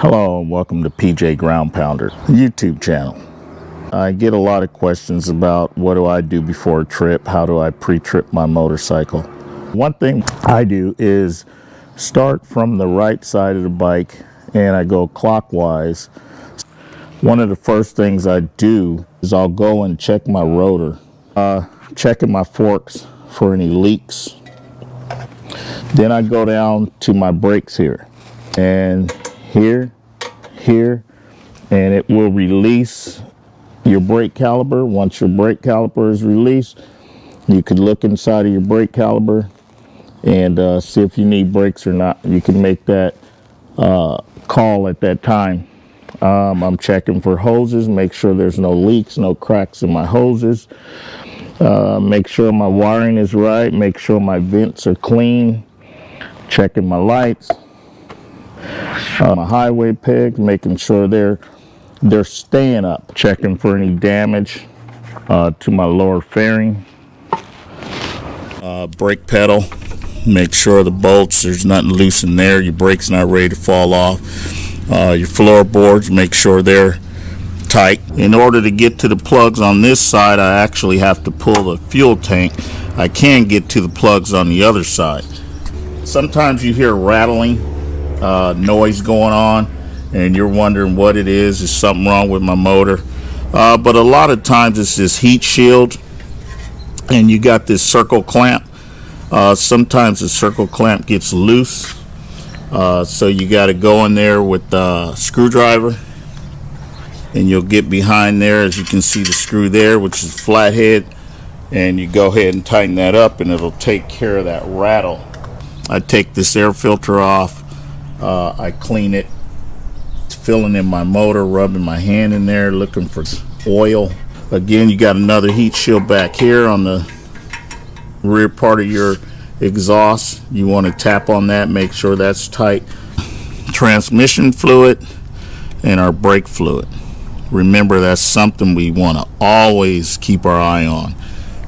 Hello and welcome to PJ Ground Pounder YouTube channel. I get a lot of questions about what do I do before a trip, how do I pre-trip my motorcycle. One thing I do is start from the right side of the bike and I go clockwise. One of the first things I do is I'll go and check my rotor, checking my forks for any leaks. Then I go down to my brakes here and here, and it will release your brake caliper. Once your brake caliper is released, you can look inside of your brake caliper and see if you need brakes or not. You can make that call at that time. I'm checking for hoses, make sure there's no leaks, no cracks in my hoses. Make sure my wiring is right, make sure my vents are clean. Checking my lights. My highway pegs, making sure they're staying up. Checking for any damage to my lower fairing. Brake pedal, make sure the bolts, there's nothing loose in there, your brake's not ready to fall off. Your floorboards, make sure they're tight. In order to get to the plugs on this side, I actually have to pull the fuel tank. I can get to the plugs on the other side. Sometimes you hear rattling noise going on and you're wondering what it is something wrong with my motor, but a lot of times it's this heat shield and you got this circle clamp. Sometimes the circle clamp gets loose, so you got to go in there with the screwdriver and you'll get behind there. As you can see, the screw there, which is flathead, and you go ahead and tighten that up and it'll take care of that rattle. I take this air filter off, I clean it, filling in my motor, rubbing my hand in there, looking for oil. Again, you got another heat shield back here on the rear part of your exhaust. You want to tap on that, make sure that's tight. Transmission fluid and our brake fluid. Remember, that's something we want to always keep our eye on,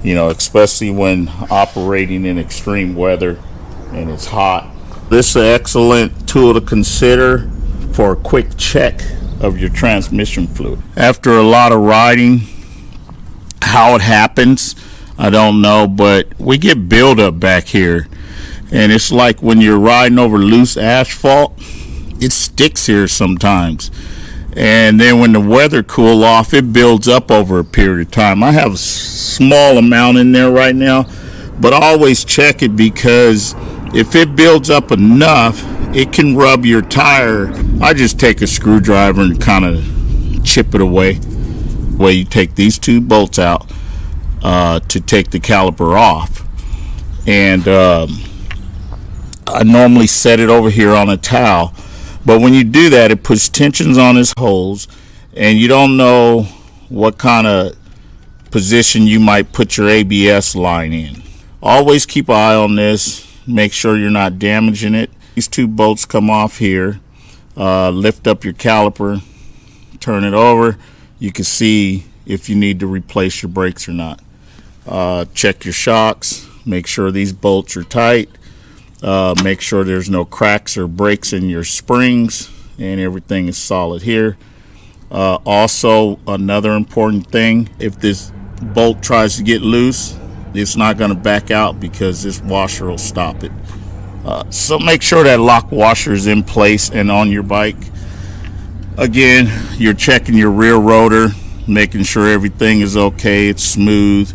especially when operating in extreme weather and it's hot. This is an excellent tool to consider for a quick check of your transmission fluid. After a lot of riding, how it happens, I don't know, but we get buildup back here. And it's like when you're riding over loose asphalt, it sticks here sometimes. And then when the weather cools off, it builds up over a period of time. I have a small amount in there right now, but I always check it because if it builds up enough, it can rub your tire. I just take a screwdriver and kind of chip it away. Way you take these two bolts out to take the caliper off. And I normally set it over here on a towel. But when you do that, it puts tensions on this holes, and you don't know what kind of position you might put your ABS line in. Always keep an eye on this. Make sure you're not damaging it. These two bolts come off here. Lift up your caliper, turn it over. You can see if you need to replace your brakes or not. Check your shocks. Make sure these bolts are tight. Make sure there's no cracks or breaks in your springs and everything is solid here. Also, another important thing, if this bolt tries to get loose, it's not going to back out because this washer will stop it. So make sure that lock washer is in place and on your bike. Again, you're checking your rear rotor, making sure everything is okay, it's smooth,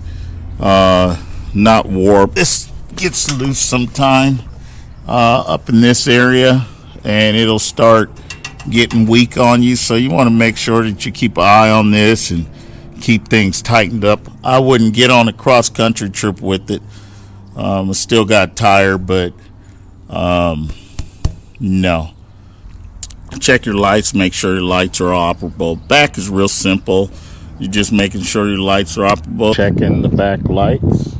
not warped. This gets loose sometime up in this area and it'll start getting weak on you, so you want to make sure that you keep an eye on this and keep things tightened up. I wouldn't get on a cross-country trip with it. I still got tire, but no. Check your lights, make sure your lights are operable. Back is real simple. You're just making sure your lights are operable. Checking the back lights.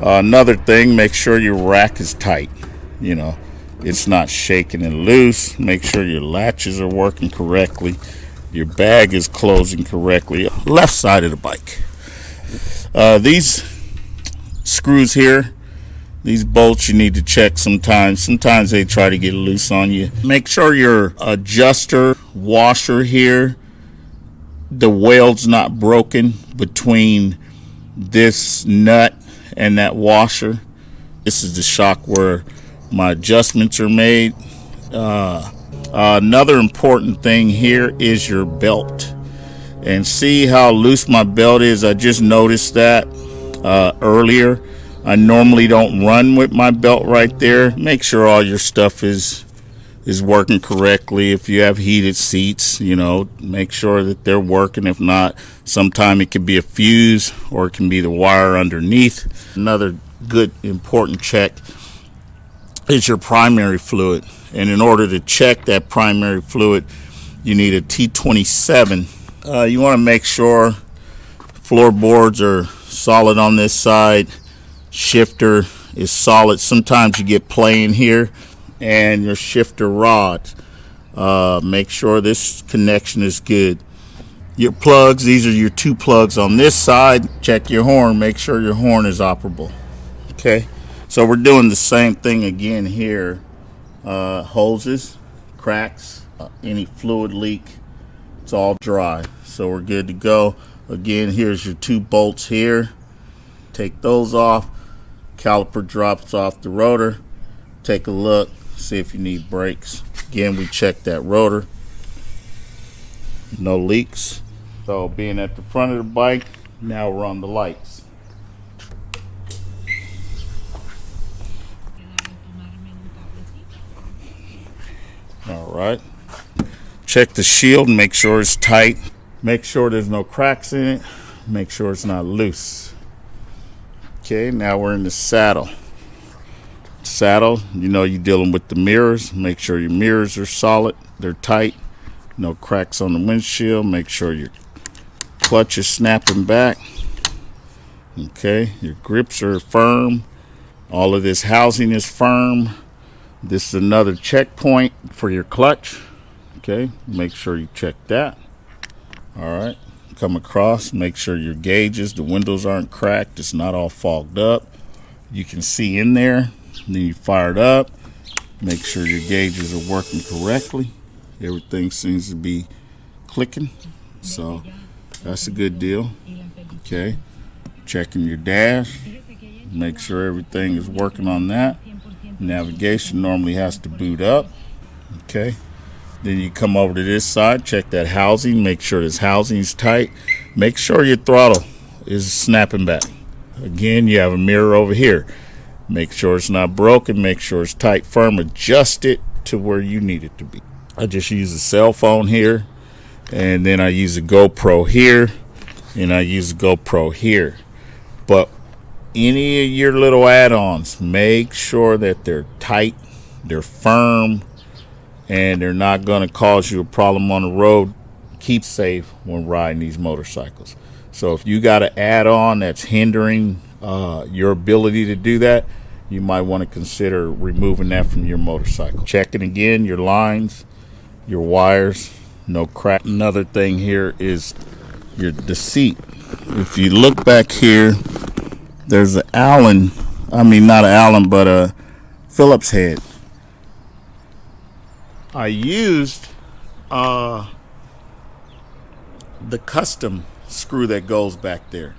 Another thing, make sure your rack is tight. It's not shaking and loose. Make sure your latches are working correctly. Your bag is closing correctly. Left side of the bike. These screws here, These bolts you need to check sometimes. Sometimes they try to get loose on you. Make sure your adjuster washer here, the weld's not broken between this nut and that washer. This is the shock where my adjustments are made. Another important thing here is your belt. And see how loose my belt is? I just noticed that earlier. I normally don't run with my belt right there. Make sure all your stuff is working correctly. If you have heated seats, make sure that they're working. If not, sometime it could be a fuse or it can be the wire underneath. Another good important check is your primary fluid. And in order to check that primary fluid, you need a T27. You want to make sure floorboards are solid on this side. Shifter is solid. Sometimes you get play in here, and your shifter rods. Make sure this connection is good. Your plugs, these are your two plugs on this side. Check your horn. Make sure your horn is operable. Okay, so we're doing the same thing again here. Hoses, cracks, any fluid leak, it's all dry, so we're good to go. Again, here's your two bolts here. Take those off. Caliper drops off the rotor. Take a look, see if you need brakes. Again, we check that rotor. No leaks. So being at the front of the bike, now we're on the lights. All right. Check the shield, make sure it's tight. Make sure there's no cracks in it. Make sure it's not loose. Okay, now we're in the saddle. Saddle, you're dealing with the mirrors. Make sure your mirrors are solid, they're tight. No cracks on the windshield. Make sure your clutch is snapping back. Okay, your grips are firm. All of this housing is firm. This is another checkpoint for your clutch. Okay, make sure you check that. All right, come across, make sure your gauges, the windows aren't cracked, it's not all fogged up. You can see in there. Then you fire it up. Make sure your gauges are working correctly. Everything seems to be clicking, so that's a good deal. Okay, checking your dash. Make sure everything is working on that. Navigation normally has to boot up. Okay, then you come over to this side, check that housing, make sure this housing is tight. Make sure your throttle is snapping back. Again, you have a mirror over here. Make sure it's not broken, make sure it's tight, firm. Adjust it to where you need it to be. I just use a cell phone here, and then I use a GoPro here, and I use a GoPro here. But any of your little add-ons, make sure that they're tight, they're firm, and they're not going to cause you a problem on the road. Keep safe when riding these motorcycles. So if you got an add-on that's hindering your ability to do that, you might want to consider removing that from your motorcycle. Checking again your lines, your wires, no crack. Another thing here is the seat. If you look back here, there's an Allen, not an Allen, but a Phillips head. I used the custom screw that goes back there.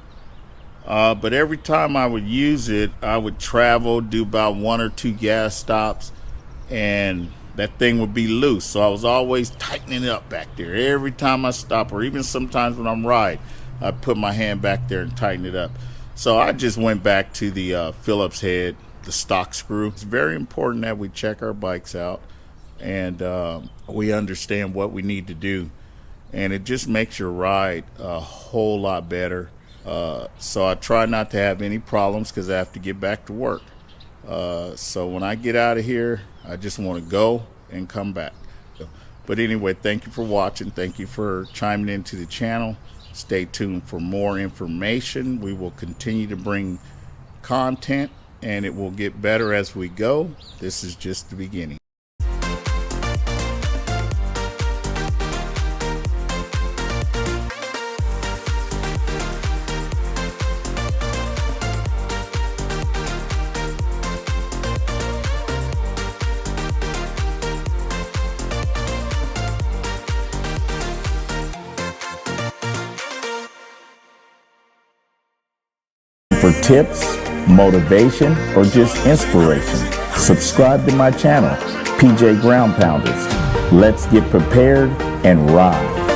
But every time I would use it, I would travel, do about 1 or 2 gas stops, and that thing would be loose. So I was always tightening it up back there. Every time I stop, or even sometimes when I'm riding, I put my hand back there and tighten it up. So I just went back to the Phillips head, the stock screw. It's very important that we check our bikes out and we understand what we need to do. And it just makes your ride a whole lot better. So I try not to have any problems because I have to get back to work. So when I get out of here, I just want to go and come back. But anyway, thank you for watching. Thank you for chiming into the channel. Stay tuned for more information. We will continue to bring content, and it will get better as we go. This is just the beginning. tips, motivation, or just inspiration? Subscribe to my channel, PJ Ground Pounders. Let's get prepared and ride.